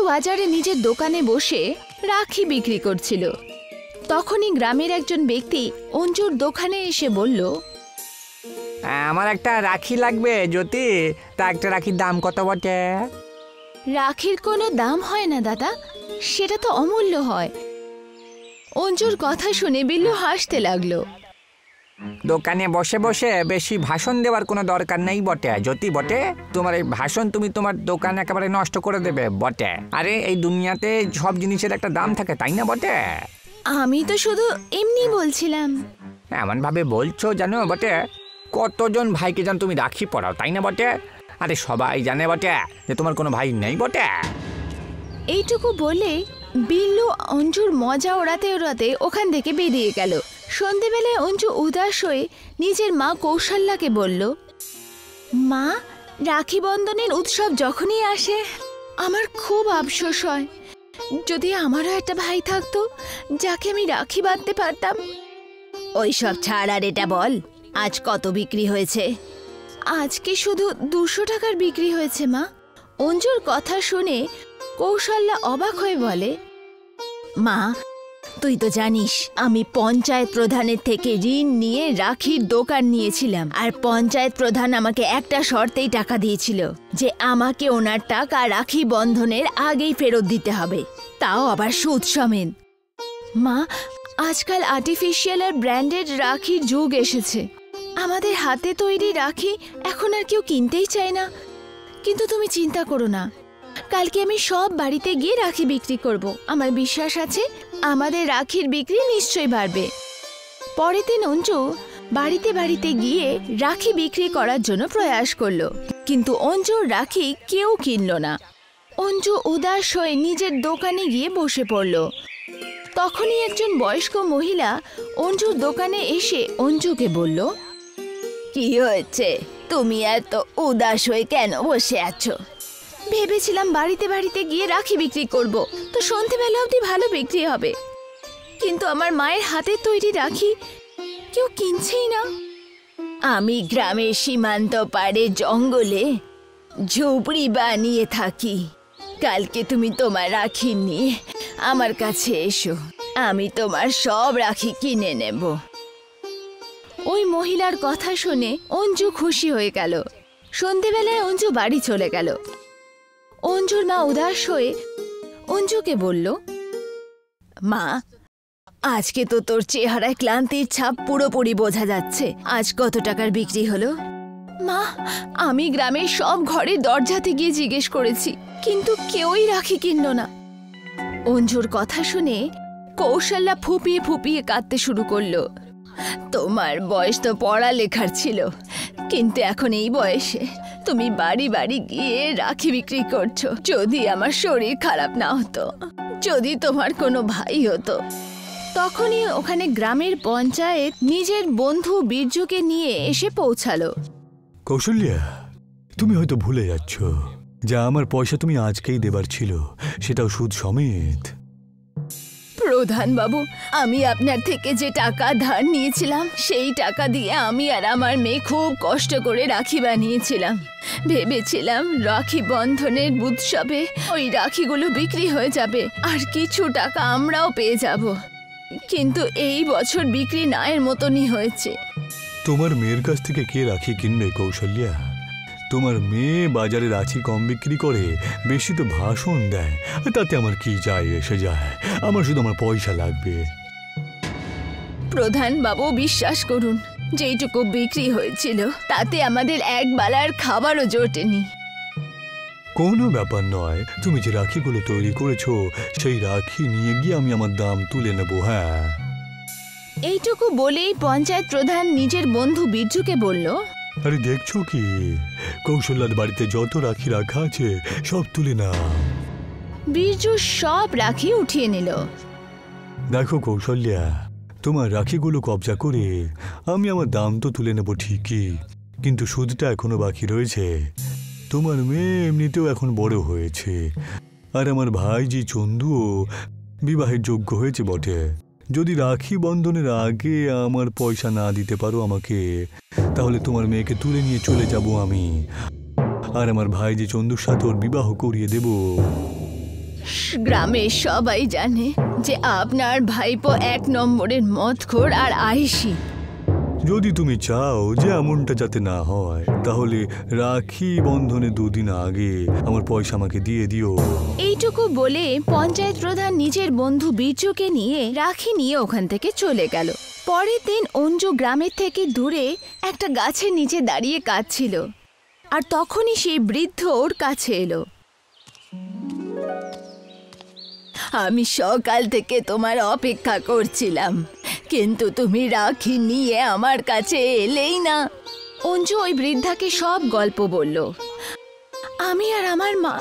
বাজারে নিজের দোকানে বসে রাখি বিক্রি করছিল। তখনই গ্রামের একজন ব্যক্তি অঞ্জুর দোকানে এসে বলল, আমার একটা রাখি লাগবে জ্যোতি, তা একটা রাখির দাম কত বটে? রাখির কোনো দাম হয় না দাদা, সেটা তো অমূল্য হয়। অঞ্জুর কথা শুনে বিল্লু হাসতে লাগলো। দোকানে বসে বসে বেশি ভাষণ দেওয়ার কোনো দরকার নেই বটে জ্যোতি বটে। তোমার এই ভাষণ তুমি তোমার দোকান একেবারে নষ্ট করে দেবে বটে। আরে এই দুনিয়াতে সব জিনিসের একটা দাম থাকে, তাই না বটে? আমি তো শুধু এমনি বলছিলাম। এমন ভাবে বলছো জানো বটে, কতজন ভাইকে জানো তুমি রাখি পড়াও, তাই না বটে? আরে সবাই জানে বটে যে তোমার কোনো ভাই নেই বটে। এইটুকু বলে বিল্লু অঞ্জুর মজা ওড়াতে ওড়াতে ওখান থেকে বেরিয়ে গেল। সন্ধেবেলায় অঞ্জু উদাস হয়ে নিজের মা কৌশল্যাকে বলল, মা, রাখি বন্ধনের উৎসব যখনই আসে আমার খুব আফসোস হয়। যদি আমারও একটা ভাই থাকতো যাকে আমি রাখি বাঁধতে পারতাম। ওইসব ছাড়, আর এটা বল, আজ কত বিক্রি হয়েছে? আজকে শুধু 200 টাকার বিক্রি হয়েছে মা। অঞ্জুর কথা শুনে কৌশল্যা অবাক হয়ে বলে, মা, তুই তো জানিস আমি পঞ্চায়েত প্রধানের থেকে ঋণ নিয়ে রাখির দোকান নিয়েছিলাম, আর পঞ্চায়েত প্রধান আমাকে একটা শর্তেই টাকা দিয়েছিল যে আমাকে ওনার টাকা রাখি বন্ধনের আগেই ফেরত দিতে হবে, তাও আবার সুদ সমেত। মা, আজকাল আর্টিফিশিয়াল আর ব্র্যান্ডেড রাখির যুগ এসেছে। আমাদের হাতে তৈরি রাখি এখন আর কেউ কিনতেই চায় না। কিন্তু তুমি চিন্তা করো না, কালকে আমি সব বাড়িতে গিয়ে রাখি বিক্রি করব। আমার বিশ্বাস আছে আমাদের রাখির বিক্রি নিশ্চয়ই বাড়বে। পরের দিন অঞ্জু বাড়িতে বাড়িতে গিয়ে রাখি বিক্রি করার জন্য প্রয়াস করলো, কিন্তু অঞ্জুর রাখি কেউ কিনল না। অঞ্জু উদাস হয়ে নিজের দোকানে গিয়ে বসে পড়ল। তখনই একজন বয়স্ক মহিলা অঞ্জুর দোকানে এসে অঞ্জুকে বলল, কি হয়েছে, তুমি এত উদাস হয়ে কেন বসে আছো? ভেবেছিলাম বাড়িতে বাড়িতে গিয়ে রাখি বিক্রি করব, তো সন্ধেবেলা অবধি ভালো বিক্রি হবে, কিন্তু আমার মায়ের হাতের তৈরি রাখি কেউ কিনছেই না। আমি গ্রামের সীমান্ত পাড়ে জঙ্গলে ঝুপড়ি বানিয়ে থাকি। কালকে তুমি তোমার রাখি নিয়ে আমার কাছে এসো, আমি তোমার সব রাখি কিনে নেব। ওই মহিলার কথা শুনে অঞ্জু খুশি হয়ে গেল। সন্ধেবেলায় অঞ্জু বাড়ি চলে গেল। অঞ্জুর মা উদাস হয়ে অঞ্জুকে বলল, মা, আজকে তো তোর চেহারায় ক্লান্তির ছাপ পুরোপুরি বোঝা যাচ্ছে। আজ কত টাকার বিক্রি হলো? মা, আমি গ্রামের সব ঘরের দরজাতে গিয়ে জিজ্ঞেস করেছি, কিন্তু কেউই রাখি কিনল না। অঞ্জুর কথা শুনে কৌশল্যা ফুপিয়ে ফুপিয়ে কাঁদতে শুরু করলো। তোমার বয়স তো পড়ালেখার ছিল, কিন্তু এখন এই বয়সে তুমি বাড়ি বাড়ি গিয়ে রাখি বিক্রি করছো। যদি আমার শরীর খারাপ না হতো, যদি তোমার কোনো ভাই হতো। তখনই ওখানে গ্রামের পঞ্চায়েত নিজের বন্ধু বীরজুকে নিয়ে এসে পৌঁছালো। কৌশল্যা, তুমি হয়তো ভুলে যাচ্ছ যা আমার পয়সা তুমি আজকেই দেবার ছিল, সেটাও সুদ সমেত। প্রধান বাবু, আমি আপনার থেকে যে টাকা ধার নিয়েছিলাম সেই টাকা দিয়ে আমি আর আমার মেয়ে খুব কষ্ট করে রাখি বানিয়েছিলাম। ভেবেছিলাম রাখি বন্ধনের উৎসবে ওই রাখিগুলো বিক্রি হয়ে যাবে আর কিছু টাকা আমরাও পেয়ে যাব, কিন্তু এই বছর বিক্রি নায়ের মতনই হয়েছে। তোমার মেয়ের কাছ থেকে কে রাখি কিনবে কৌশল্যা? তোমার মেয়ে বাজারে রাখি কম বিক্রি করে, বেশি তো ভাষণ দেয়, তাতে আমার কি যায় এসে যায়? আমার শুধু আমার পয়সা লাগবে। প্রধান বাবু, বিশ্বাস করুন, যেইটুকু বিক্রি হয়েছিল তাতে আমাদের এক বেলার খাবারও জোটেনি। কোনো ব্যাপার নয়, তুমি যে রাখিগুলো তৈরি করেছো সেই রাখি নিয়ে গিয়ে আমি আমার দাম তুলে নেব। হ্যাঁ। এইটুকু বলেই পঞ্চায়েত প্রধান নিজের বন্ধু বীরজুকে বলল, আরে দেখছো কি, কৌশল্যার বাড়িতে যত রাখি রাখা আছে সব তুলে নাও। বীরজু সব রাখি উঠিয়ে নিল। দেখো কৌশল্যা, তোমার রাখিগুলো কবজা করে আমি আমার দাম তো তুলে নেব ঠিকই, কিন্তু সুদটা এখনো বাকি রয়েছে। তোমার মেয়ে এমনিতেও এখন বড় হয়েছে, আর আমার ভাইজি চন্দুও বিবাহের যোগ্য হয়েছে বটে। যদি রাখি বন্ধনের আগে আমার পয়সা না দিতে পারো আমাকে, তাহলে তোমার মেয়েকে তুলে নিয়ে চলে যাব আমি, আর আমার ভাইজি চন্দুর সাথে ওর বিবাহ করিয়ে দেব। গ্রামের সবাই জানে যে আপনার ভাইপো 1 নম্বরের মদখোর আর আয়েশি। যদি তুমি চাও যে এমনটা যাতে না হয় তাহলে রাখি বন্ধনে 2 দিন আগে আমার পয়সা আমাকে দিয়ে দিও। এইটুকু বলে পঞ্চায়েত প্রধান নিজের বন্ধু বীরজুকে নিয়ে রাখি নিয়ে ওখান থেকে চলে গেল। পরের দিন অঞ্জু গ্রামের থেকে দূরে একটা গাছের নিচে দাঁড়িয়ে কাঁদছিল, আর তখনই সেই বৃদ্ধ ওর কাছে এলো। আমি সকাল থেকে তোমার অপেক্ষা করছিলাম, কিন্তু তুমি রাখি নিয়ে আমার কাছে এলেই না। অঞ্জু ওই বৃদ্ধাকে সব গল্প বলল। আমি আর আমার মা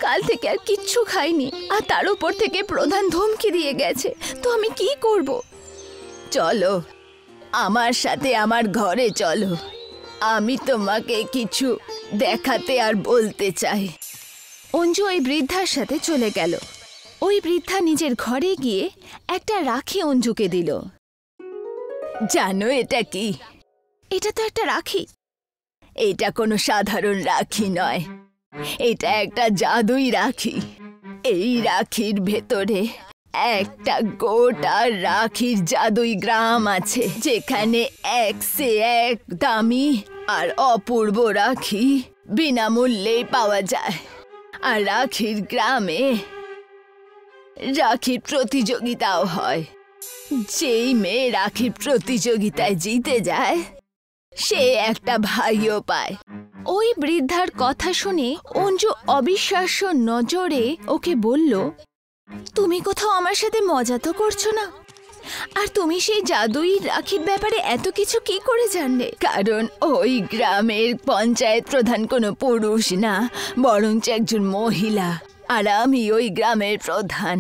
কাল থেকে আর কিচ্ছু খাইনি, আর তার উপর থেকে প্রধান ধমকি দিয়ে গেছে, তো আমি কি করব? চলো আমার সাথে আমার ঘরে চলো, আমি তোমাকে কিছু দেখাতে আর বলতে চাই। অঞ্জু ওই বৃদ্ধার সাথে চলে গেল। ওই বৃদ্ধা নিজের ঘরে গিয়ে একটা রাখি অঞ্জুকে দিল। জানো এটা কি? এটা তো একটা রাখি। এটা কোনো সাধারণ রাখি নয়, এটা একটা জাদুই রাখি। এই রাখির ভেতরে একটা গোটা রাখির জাদুই গ্রাম আছে, যেখানে 1 से 1 দামি আর অপূর্ব রাখি বিনামূল্যেই পাওয়া যায়। আর রাখির গ্রামে রাখির প্রতিযোগিতাও হয়। যেই মেয়ে রাখির প্রতিযোগিতায় জিতে যায় সে একটা ভাইও পায়। ওই বৃদ্ধার কথা শুনে অঞ্জু অবিশ্বাস্য নজরে ওকে বলল, তুমি কোথাও আমার সাথে মজা তো করছো না? আর তুমি সেই জাদুই রাখির ব্যাপারে এত কিছু কি করে জানলে? কারণ ওই গ্রামের পঞ্চায়েত প্রধান কোনো পুরুষ না, বরঞ্চ একজন মহিলা, আর আমি ওই গ্রামের প্রধান।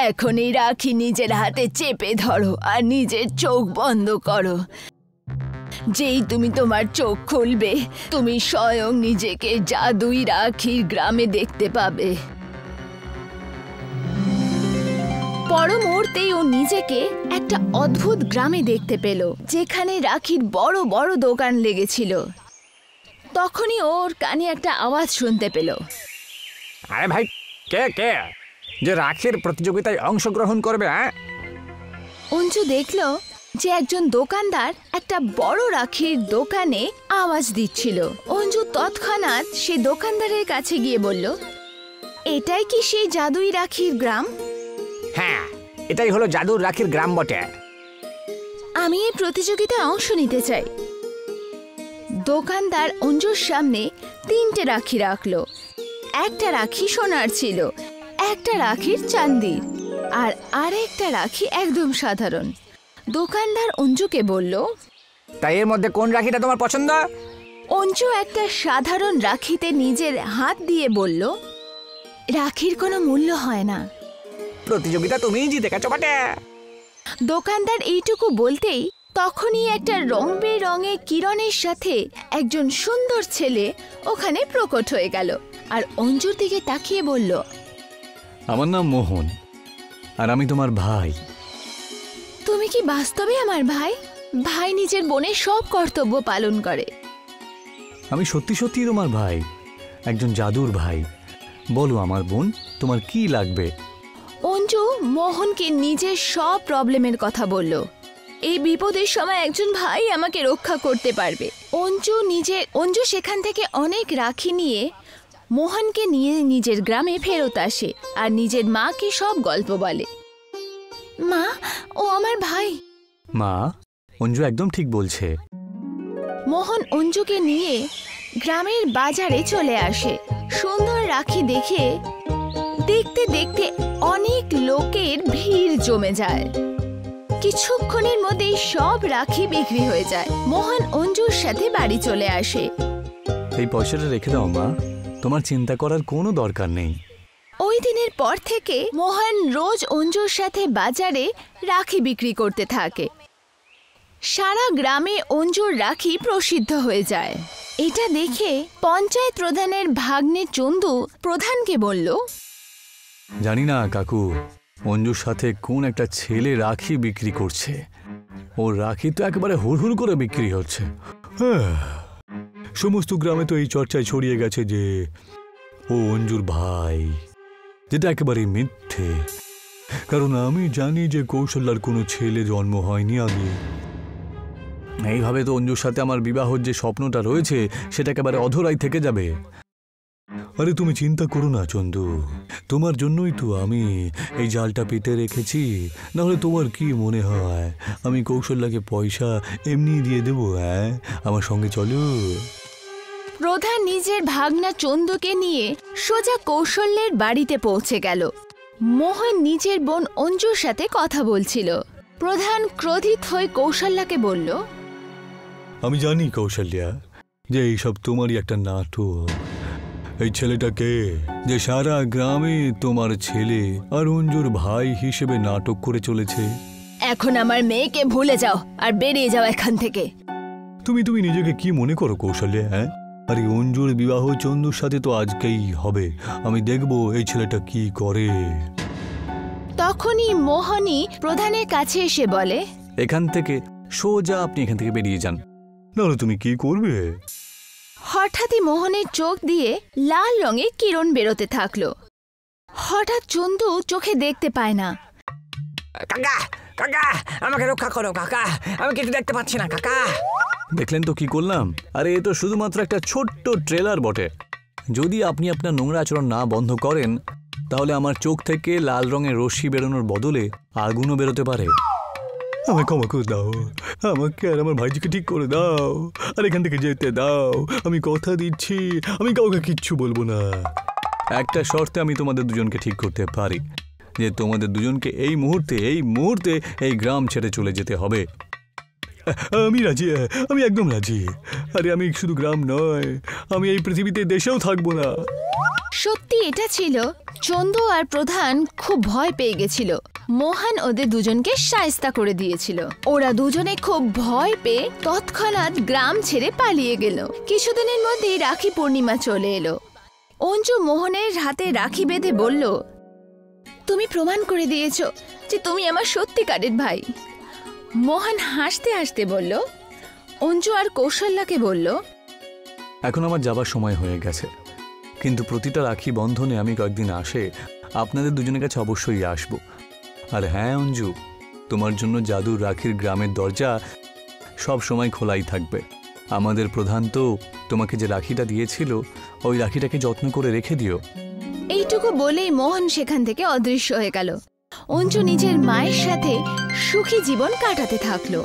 এখন এই রাখি নিজের হাতে চেপে ধরো আর নিজের চোখ বন্ধ করো। যেই তুমি তোমার চোখ খুলবে, তুমি স্বয়ং নিজেকে জাদুই রাখির গ্রামে দেখতে পাবে। পর মুহূর্তেই ও নিজেকে একটা অদ্ভুত গ্রামে দেখতে পেল, যেখানে রাখির বড় বড় দোকান লেগেছিল। তখনই ওর কানে একটা আওয়াজ শুনতে পেল। আরে ভাই, কে কে যে রাখির প্রতিযোগিতায় অংশগ্রহণ করবে? অঞ্জু দেখল যে একজন দোকানদার একটা বড় রাখির দোকানে আওয়াজ দিচ্ছিল। অঞ্জু তৎক্ষণাৎ সে দোকানদারের কাছে গিয়ে বলল, এটাই কি সেই জাদুই রাখির গ্রাম? হ্যাঁ, এটাই হলো জাদুর রাখির গ্রাম বটে। আমি এই প্রতিযোগিতায় অংশ নিতে চাই। দোকানদার অঞ্জুর সামনে 3টে রাখি রাখলো। একটা রাখি সোনার ছিল, একটা রাখির চাঁদির, আর আরেকটা রাখি একদম সাধারণ। দোকানদার অঞ্জুকে বলল, তাই এর মধ্যে কোন রাখিটা তোমার পছন্দ? অঞ্জু একটা সাধারণ রাখিতে নিজের হাত দিয়ে বলল, রাখির কোনো মূল্য হয় না। প্রতিযোগিতা তুমিই জিতে গেছো বটে। দোকানদার এইটুকু বলতেই তখনই একটা রং বেরঙের কিরণের সাথে একজন সুন্দর ছেলে ওখানে প্রকট হয়ে গেল, আর অঞ্জুর দিকে তাকিয়ে বলল, আমার নাম মোহন, আর আমি তোমার ভাই। তুমি কি বাস্তবে আমার ভাই? ভাই নিজের বোনের সব কর্তব্য পালন করে। আমি সত্যি সত্যি তোমার ভাই, একজন জাদুর ভাই। বলো আমার বোন, তোমার কি লাগবে? অঞ্জু মোহনকে নিজের সব প্রবলেমের কথা বলল। এই বিপদের সময় একজন ভাই আমাকে রক্ষা করতে পারবে। অঞ্জু সেখান থেকে অনেক রাখি নিয়ে মোহনকে নিয়ে নিজের গ্রামে ফেরত আসে, আর নিজের মাকে সব গল্প বলে। মা, ও আমার ভাই। মা, অঞ্জু একদম ঠিক বলছে। মোহন অঞ্জুকে নিয়ে গ্রামের বাজারে চলে আসে। সুন্দর রাখি দেখে দেখতে দেখতে অনেক লোকের ভিড় জমে যায়। কিছুক্ষণের মধ্যেই সব রাখি বিক্রি হয়ে যায়। মোহন অঞ্জুর সাথে বাড়ি চলে আসে। এই পয়সাটা রেখে দাও মা, তোমার চিন্তা করার কোনো দরকার নেই। ওই দিনের পর থেকে মোহন রোজ অঞ্জুর সাথে বাজারে রাখি বিক্রি করতে থাকে। সারা গ্রামে অঞ্জুর রাখি প্রসিদ্ধ হয়ে যায়। এটা দেখে পঞ্চায়েত প্রধানের ভাগ্নে চন্দু প্রধানকে বলল, জানি না কাকু, অঞ্জুর সাথে কোন একটা ছেলে রাখি বিক্রি করছে। ওর রাখি তো একেবারে হুড়হুড় করে বিক্রি হচ্ছে। সমস্ত গ্রামে তো এই চর্চায় ছড়িয়ে গেছে যে ও অঞ্জুর ভাই। যেটা একেবারে মিথ্যে। কারণ আমি জানি যে কৌশল্যার কোনো ছেলে জন্ম হয়নি আগে। এইভাবে তো অঞ্জুর সাথে আমার বিবাহর যে স্বপ্নটা রয়েছে সেটা একেবারে অধরাই থেকে যাবে। আরে তুমি চিন্তা করো না চন্দু, তোমার জন্যই তো আমি এই জালটা পেতে রেখেছি। নাহলে তোমার কি মনে হয় আমি কৌশল্যাকে পয়সা এমনি দিয়ে দেবো? হ্যাঁ, আমার সঙ্গে চলো। প্রধান নিজের ভাগনা চন্দুকে নিয়ে সোজা কৌশল্যের বাড়িতে পৌঁছে গেল। মোহন নিজের বোন অঞ্জুর সাথে কথা বলছিল। প্রধান ক্রোধিত হয়ে কৌশল্যাকে বলল, আমি জানি কৌশল্যা যে এইসব তোমারই একটা নাটক। এই ছেলেটাকে যে সারা গ্রামে তোমার ছেলে আর অঞ্জুর ভাই হিসেবে নাটক করে চলেছে। এখন আমার মেয়েকে ভুলে যাও আর বেরিয়ে যাও এখান থেকে। তুমি নিজেকে কি মনে করো কৌশল্যা? হ্যাঁ, আরে অঞ্জুর বিবাহ চন্দুর সাথে তো আজকেই হবে। আমি দেখব এই ছেলেটা কি করে। তখনই মোহনই প্রধানের কাছে এসে বলে, এখান থেকে সোজা আপনি এখান থেকে বেরিয়ে যান, নাহলে তুমি কি করবে? হঠাৎই মোহনের চোখ দিয়ে লাল রঙের কিরণ বেরোতে থাকলো। হঠাৎ চন্দু চোখে দেখতে পায় না। কাকা কাকা, আমাকে রক্ষা করো কাকা, আমি কিছু দেখতে পাচ্ছি না কাকা। দেখলেন তো কি করলাম? আরে এ তো শুধুমাত্র একটা ছোট্ট ট্রেলার বটে। যদি আপনি আপনার নোংরা আচরণ না বন্ধ করেন তাহলে আমার চোখ থেকে লাল রঙের রশ্মি বেরোনোর বদলে আগুনও বেরোতে পারে। আমায় ক্ষমা করে দাও, আমাকে আর আমার ভাইজিকে ঠিক করে দাও, আর এখান থেকে যেতে দাও। আমি কথা দিচ্ছি আমি কাউকে কিচ্ছু বলবো না। একটা শর্তে আমি তোমাদের দুজনকে ঠিক করতে পারি, যে তোমাদের দুজনকে এই মুহূর্তে এই গ্রাম ছেড়ে চলে যেতে হবে। আমি রাজি, আমি একদম রাজি। আরে আমি শুধু গ্রাম নয়, আমি এই পৃথিবীতে দেশেও থাকবো না। সত্যি এটা ছিল। চন্দু আর প্রধান খুব ভয় পেয়ে গেছিল। মোহন ওদের দুজনকে শায়েস্তা করে দিয়েছিল। ওরা দুজনে খুব ভয় পেয়ে তৎক্ষণাৎ গ্রাম ছেড়ে পালিয়ে গেল। কিছুদিনের মধ্যেই রাখি পূর্ণিমা চলে এলো। অঞ্জু মোহনের হাতে রাখি বেঁধে বলল, তুমি প্রমাণ করে দিয়েছ যে তুমি আমার সত্যিকারের ভাই। মোহন হাসতে হাসতে বলল। অঞ্জু আর কৌশল্যাকে বলল, এখন আমার যাবার সময় হয়ে গেছে, কিন্তু প্রতিটা রাখি বন্ধনে আমি কয়েকদিন আসে আপনাদের দুজনের কাছে অবশ্যই আসব। আর হ্যাঁ অঞ্জু, তোমার জন্য জাদুর রাখির গ্রামের দরজা সব সময় খোলাই থাকবে। আমাদের প্রধান তো তোমাকে যে রাখিটা দিয়েছিল ওই রাখিটাকে যত্ন করে রেখে দিও। এইটুকু বলেই মোহন সেখান থেকে অদৃশ্য হয়ে গেল। অঞ্জু নিজের মায়ের সাথে সুখী জীবন কাটাতে থাকলো।